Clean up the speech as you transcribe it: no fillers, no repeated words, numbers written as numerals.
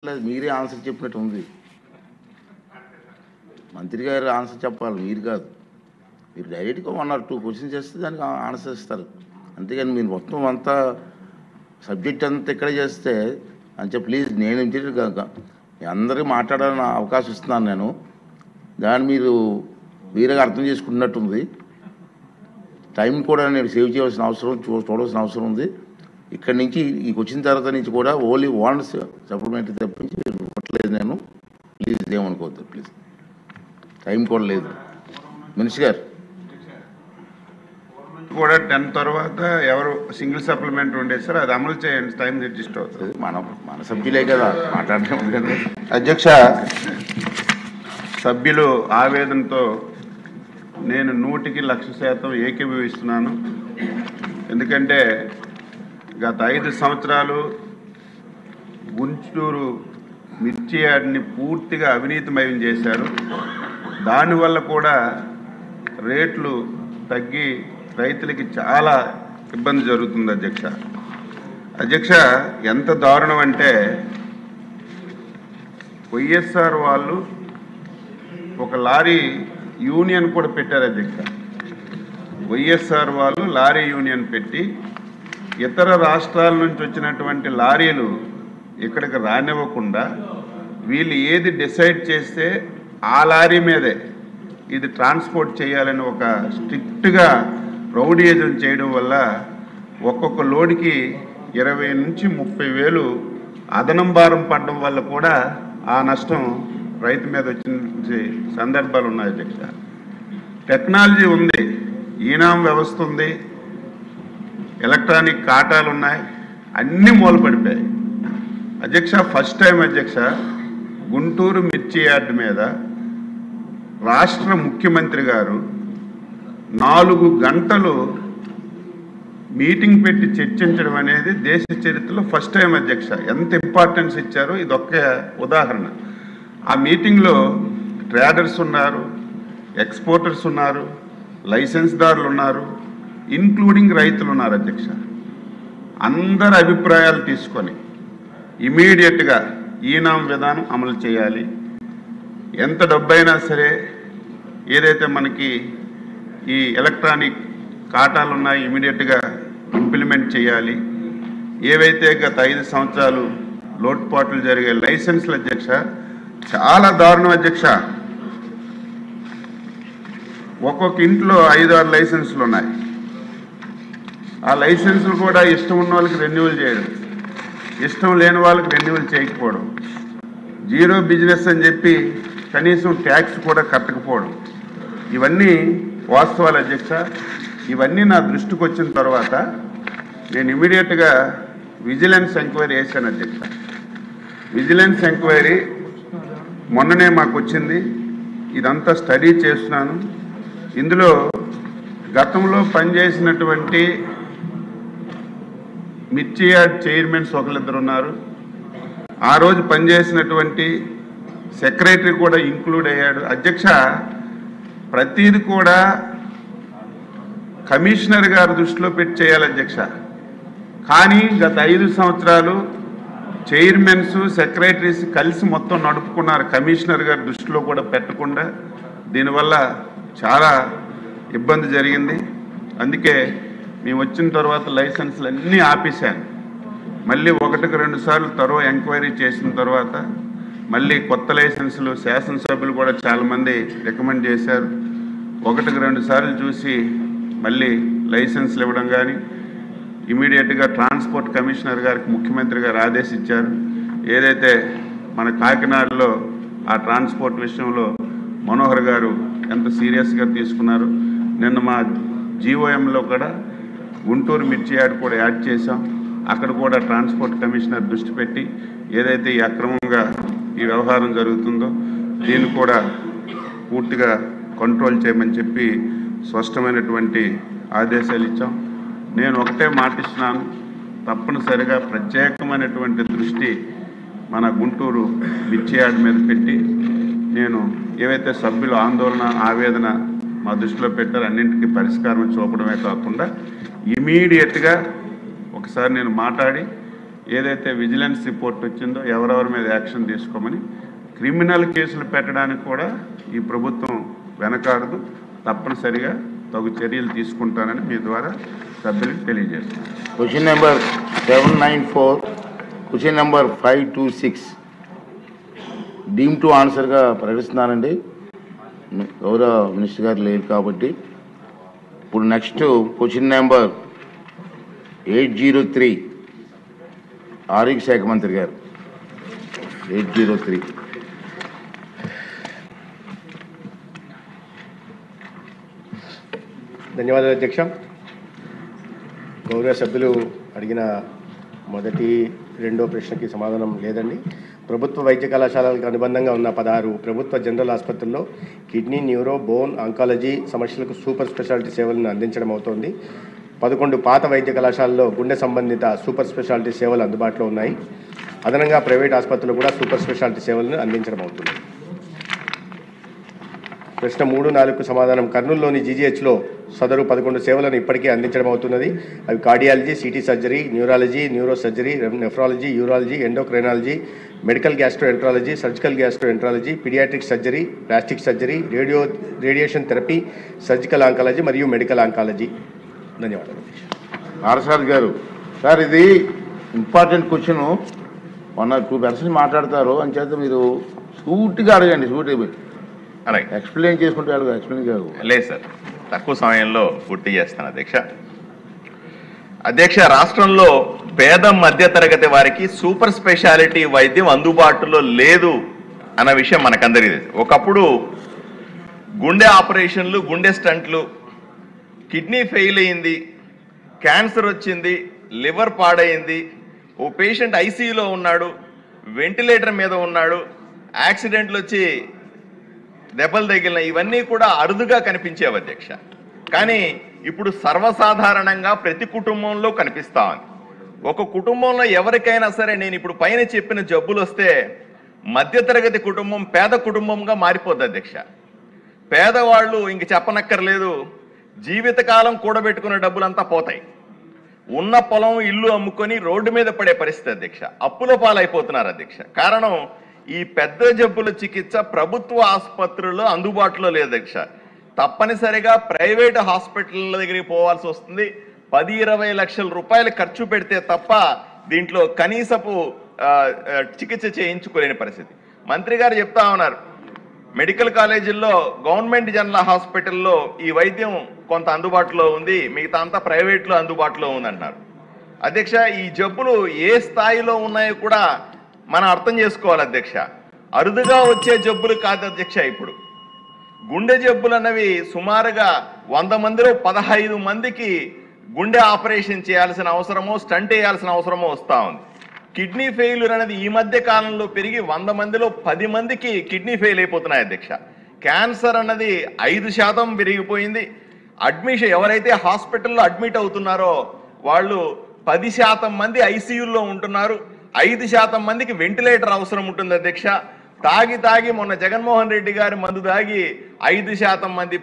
మీరే ఆన్సర్ చెప్పినట్టు ఉంది. మంత్రి గారు ఆన్సర్ చెప్పాలి, మీరు కాదు. మీరు డైరెక్ట్గా 1 or 2 క్వశ్చన్స్ చేస్తే దానికి ఆన్సర్ ఇస్తారు. అంతేగాని మీరు మొత్తం అంతా సబ్జెక్ట్ అంతా ఇక్కడే చేస్తే అని చెప్పి ప్లీజ్, నేను ఇమ్మీడియట్గా మీ అందరికీ మాట్లాడాలని అవకాశం ఇస్తున్నాను నేను. దాన్ని మీరు వీరుగా అర్థం చేసుకున్నట్టుంది. టైం కూడా నేను సేవ్ చేయవలసిన అవసరం, చూడవలసిన అవసరం ఉంది. ఇక్కడి నుంచి ఈ వచ్చిన తర్వాత నుంచి కూడా ఓన్లీ వాన్స్ సప్లిమెంటరీ తప్పించి ఇవ్వట్లేదు నేను. ప్లీజ్ ఏమనుకోవద్దు, ప్లీజ్. టైం కూడా లేదు. మినిస్టర్ గారు కూడా 10 తర్వాత ఎవరు సింగిల్ సప్లిమెంటరీ ఉండేది సార్, అది అమలు చేయండి, టైం అడ్జస్ట్ అవుతుంది. మన సభ్యులే కదా మాట్లాడటం. అధ్యక్ష, సభ్యులు ఆవేదనతో నేను 100% ఏకీభవిస్తున్నాను. ఎందుకంటే గత 5 సంవత్సరాలు గుంటూరు మిర్చి యార్డ్ని పూర్తిగా అవినీతిమయం చేశారు. దానివల్ల కూడా రేట్లు తగ్గి రైతులకి చాలా ఇబ్బంది జరుగుతుంది. అధ్యక్ష ఎంత దారుణం అంటే, వైఎస్ఆర్ వాళ్ళు ఒక లారీ యూనియన్ కూడా పెట్టారు. అధ్యక్ష, వైఎస్ఆర్ వాళ్ళు లారీ యూనియన్ పెట్టి ఇతర రాష్ట్రాల నుంచి వచ్చినటువంటి లారీలు ఇక్కడికి రానివ్వకుండా వీళ్ళు ఏది డిసైడ్ చేస్తే ఆ లారీ మీదే ఇది ట్రాన్స్పోర్ట్ చేయాలని ఒక స్ట్రిక్ట్గా రౌడీయిజం చేయడం వల్ల ఒక్కొక్క లోడ్కి 20 నుంచి 30 వేలు అదనం భారం పడడం వల్ల కూడా ఆ నష్టం రైతు మీద వచ్చిన సందర్భాలు ఉన్నాయి. అధ్యక్ష, టెక్నాలజీ ఉంది, ఈనాం వ్యవస్థ ఉంది, ఎలక్ట్రానిక్ కాటాలు ఉన్నాయి, అన్నీ మూలపడిపోయాయి. అధ్యక్ష, ఫస్ట్ టైం అధ్యక్ష గుంటూరు మిర్చి యార్డ్ మీద రాష్ట్ర ముఖ్యమంత్రి గారు 4 గంటలు మీటింగ్ పెట్టి చర్చించడం అనేది దేశ చరిత్రలో ఫస్ట్ టైం. అధ్యక్ష, ఎంత ఇంపార్టెన్స్ ఇచ్చారో ఇదొక్క ఉదాహరణ. ఆ మీటింగ్లో ట్రేడర్స్ ఉన్నారు, ఎక్స్పోర్టర్స్ ఉన్నారు, లైసెన్స్దారులు ఉన్నారు, ఇంక్లూడింగ్ రైతులు ఉన్నారు. అధ్యక్ష, అందరి అభిప్రాయాలు తీసుకొని ఇమీడియట్గా ఈనాం విధానం అమలు చేయాలి. ఎంత డబ్బైనా సరే, ఏదైతే మనకి ఈ ఎలక్ట్రానిక్ కాటాలు ఉన్నాయి ఇమీడియట్గా ఇంప్లిమెంట్ చేయాలి. ఏవైతే గత 5 సంవత్సరాలు లోటుపాట్లు జరిగే లైసెన్స్లు అధ్యక్ష చాలా దారుణం. అధ్యక్ష, ఒక్కొక్క ఇంట్లో 5-6 లైసెన్సులు ఉన్నాయి. ఆ లైసెన్సులు కూడా ఇష్టం ఉన్న వాళ్ళకి రెన్యువల్ చేయడం, ఇష్టం లేని వాళ్ళకి రెన్యువల్ చేయకపోవడం, జీరో బిజినెస్ అని చెప్పి కనీసం ట్యాక్స్ కూడా కట్టకపోవడం, ఇవన్నీ వాస్తవాలు. అధ్యక్ష, ఇవన్నీ నా దృష్టికి వచ్చిన తర్వాత నేను ఇమీడియట్గా విజిలెన్స్ ఎంక్వైరీ వేశాను. అధ్యక్ష, విజిలెన్స్ ఎంక్వైరీ మొన్ననే మాకు వచ్చింది. ఇదంతా స్టడీ చేస్తున్నాను. ఇందులో గతంలో పనిచేసినటువంటి మిర్చి యార్డ్ చైర్మన్స్ ఒకరిద్దరు ఉన్నారు. ఆ రోజు పనిచేసినటువంటి సెక్రటరీ కూడా ఇంక్లూడ్ అయ్యాడు. అధ్యక్ష, ప్రతిది కూడా కమిషనర్ గారి దృష్టిలో పెట్టి చేయాలి. అధ్యక్ష, కానీ గత 5 సంవత్సరాలు చైర్మన్స్ సెక్రటరీస్ కలిసి మొత్తం నడుపుకున్నారు, కమిషనర్ గారి దృష్టిలో కూడా పెట్టకుండా. దీనివల్ల చాలా ఇబ్బంది జరిగింది. అందుకే మేము వచ్చిన తర్వాత లైసెన్సులు అన్నీ ఆపేశాను. మళ్ళీ 1-2 సార్లు త్వరగా ఎంక్వైరీ చేసిన తర్వాత మళ్ళీ కొత్త లైసెన్సులు శాసనసభ్యులు కూడా చాలామంది రికమెండ్ చేశారు. 1-2 సార్లు చూసి మళ్ళీ లైసెన్సులు ఇవ్వడం కానీ, ఇమీడియట్గా ట్రాన్స్పోర్ట్ కమిషనర్ గారికి ముఖ్యమంత్రి గారు ఆదేశించారు. ఏదైతే మన కాకినాడలో ఆ ట్రాన్స్పోర్ట్ విషయంలో మనోహర్ గారు ఎంత సీరియస్గా తీసుకున్నారు. నిన్న మా జీఓఎంలో కూడా గుంటూరు మిర్చి యార్డ్ కూడా యాడ్ చేశాం. అక్కడ కూడా ట్రాన్స్పోర్ట్ కమిషనర్ దృష్టి పెట్టి ఏదైతే ఈ అక్రమంగా ఈ వ్యవహారం జరుగుతుందో దీన్ని కూడా పూర్తిగా కంట్రోల్ చేయమని చెప్పి స్పష్టమైనటువంటి ఆదేశాలు ఇచ్చాం. నేను ఒకటే మాటిస్తున్నాను, తప్పనిసరిగా ప్రత్యేకమైనటువంటి దృష్టి మన గుంటూరు మిర్చి యార్డ్ మీద పెట్టి, నేను ఏవైతే సభ్యులు ఆందోళన ఆవేదన మా దృష్టిలో పెట్టారు అన్నింటికీ పరిష్కారం చూపడమే కాకుండా ఇమీడియట్గా ఒకసారి నేను మాట్లాడి ఏదైతే విజిలెన్స్ రిపోర్ట్ వచ్చిందో ఎవరెవరి మీద యాక్షన్ తీసుకోమని క్రిమినల్ కేసులు పెట్టడానికి కూడా ఈ ప్రభుత్వం వెనకాడదు, తప్పనిసరిగా తగు చర్యలు తీసుకుంటానని మీ ద్వారా సభ్యులకు తెలియజేస్తున్నాను. Question number 794, question number 526 deemed to ఆన్సర్గా ప్రకటిస్తున్నానండి. గౌరవ మినిస్టర్ గారు లేరు కాబట్టి. ఇప్పుడు నెక్స్ట్ క్వశ్చన్ నెంబర్ 803 ఆరోగ్య శాఖ మంత్రి గారు. 803 ధన్యవాదాలు అధ్యక్ష. గౌరవ సభ్యులు అడిగిన మొదటి రెండో ప్రశ్నకి సమాధానం లేదండి. ప్రభుత్వ వైద్య కళాశాలలకు అనుబంధంగా ఉన్న 16 ప్రభుత్వ జనరల్ ఆసుపత్రుల్లో కిడ్నీ, న్యూరో, బోన్, ఆంకాలజీ సమస్యలకు సూపర్ స్పెషాలిటీ సేవలను అందించడం అవుతోంది. 11 పాత వైద్య కళాశాలలో గుండె సంబంధిత సూపర్ స్పెషాలిటీ సేవలు అందుబాటులో ఉన్నాయి. అదనంగా ప్రైవేట్ ఆసుపత్రులు కూడా సూపర్ స్పెషాలిటీ సేవలను అందించడం అవుతుంది. ప్రశ్న 3, 4కు సమాధానం కర్నూలులోని జీజీహెచ్లో సదరు 11 సేవలను ఇప్పటికే అందించడం అవుతున్నది. అవి cardiology, CT surgery, neurology, neuro surgery, nephrology, urology, endocrinology, medical gastroenterology, surgical gastroenterology, paediatric surgery, plastic surgery, radiation therapy, surgical oncology మరియు మెడికల్ ఆంకాలజీ. ధన్యవాదాలు. ఆర్సాద్ గారు, సార్ ఇది ఇంపార్టెంట్ క్వశ్చన్. 1 or 2% మాట్లాడతారు అని చేత మీరు సూటిగా అడగండి. అలాగే ఎక్స్ప్లెయిన్ చేసుకుంటే అడుగు. ఎక్స్ప్లెయిన్ కాదు. లేదు సార్, తక్కువ సమయంలో పూర్తి చేస్తాను అధ్యక్ష. రాష్ట్రంలో పేద మధ్య తరగతి వారికి సూపర్ స్పెషాలిటీ వైద్యం అందుబాటులో లేదు అన్న విషయం మనకందరికీ తెలుసు. ఒకప్పుడు గుండె ఆపరేషన్లు, గుండె స్టంట్లు, కిడ్నీ ఫెయిల్ అయింది, క్యాన్సర్ వచ్చింది, లివర్ పాడైంది, ఓ పేషెంట్ ఐసీయూలో ఉన్నాడు, వెంటిలేటర్ మీద ఉన్నాడు, యాక్సిడెంట్లు వచ్చి దెబ్బలు తగిలిన, ఇవన్నీ కూడా అరుదుగా కనిపించేవి అధ్యక్ష. కానీ ఇప్పుడు సర్వసాధారణంగా ప్రతి కుటుంబంలో కనిపిస్తా ఉంది. ఒక కుటుంబంలో ఎవరికైనా సరే నేను ఇప్పుడు పైన చెప్పిన జబ్బులు వస్తే మధ్యతరగతి కుటుంబం పేద కుటుంబంగా మారిపోద్ది అధ్యక్ష. పేదవాళ్ళు ఇంక చెప్పనక్కర్లేదు, జీవితకాలం కూడబెట్టుకున్న డబ్బులంతా పోతాయి. ఉన్న పొలం, ఇల్లు అమ్ముకొని రోడ్డు మీద పడే పరిస్థితి అధ్యక్ష. అప్పుల పాలైపోతున్నారు అధ్యక్ష. కారణం ఈ పెద్ద జబ్బుల చికిత్స ప్రభుత్వ ఆసుపత్రుల్లో అందుబాటులో లేదు అధ్యక్ష. తప్పనిసరిగా ప్రైవేట్ హాస్పిటల్ల దగ్గరికి పోవాల్సి వస్తుంది. 10-20 లక్షల రూపాయలు ఖర్చు పెడితే తప్ప దీంట్లో కనీసపు చికిత్స చేయించుకోలేని పరిస్థితి. మంత్రి గారు చెప్తా ఉన్నారు, మెడికల్ కాలేజీల్లో గవర్నమెంట్ జనరల్ హాస్పిటల్లో ఈ వైద్యం కొంత అందుబాటులో ఉంది, మిగతా అంతా ప్రైవేట్లో అందుబాటులో ఉందంటున్నారు. అధ్యక్ష, ఈ జబ్బులు ఏ స్థాయిలో ఉన్నాయో కూడా మనం అర్థం చేసుకోవాలి అధ్యక్ష. అరుదుగా వచ్చే జబ్బులు కాదు అధ్యక్ష. ఇప్పుడు గుండె జబ్బులు అన్నవి సుమారుగా 100 మందిలో 15 మందికి గుండె ఆపరేషన్ చేయాల్సిన అవసరమో, స్టంట్ వేయాల్సిన అవసరమో వస్తూ ఉంది. కిడ్నీ ఫెయిల్యూర్ అనేది ఈ మధ్య కాలంలో పెరిగి 100 మందిలో 10 మందికి కిడ్నీ ఫెయిల్ అయిపోతున్నాయి అధ్యక్ష. క్యాన్సర్ అన్నది 5% పెరిగిపోయింది. అడ్మిషన్ ఎవరైతే హాస్పిటల్లో అడ్మిట్ అవుతున్నారో వాళ్ళు 10% మంది ఐసీయూల్లో ఉంటున్నారు. 5% మందికి వెంటిలేటర్ అవసరం ఉంటుంది అధ్యక్ష. తాగి మొన్న జగన్మోహన్ రెడ్డి గారి మందు తాగి 5% మంది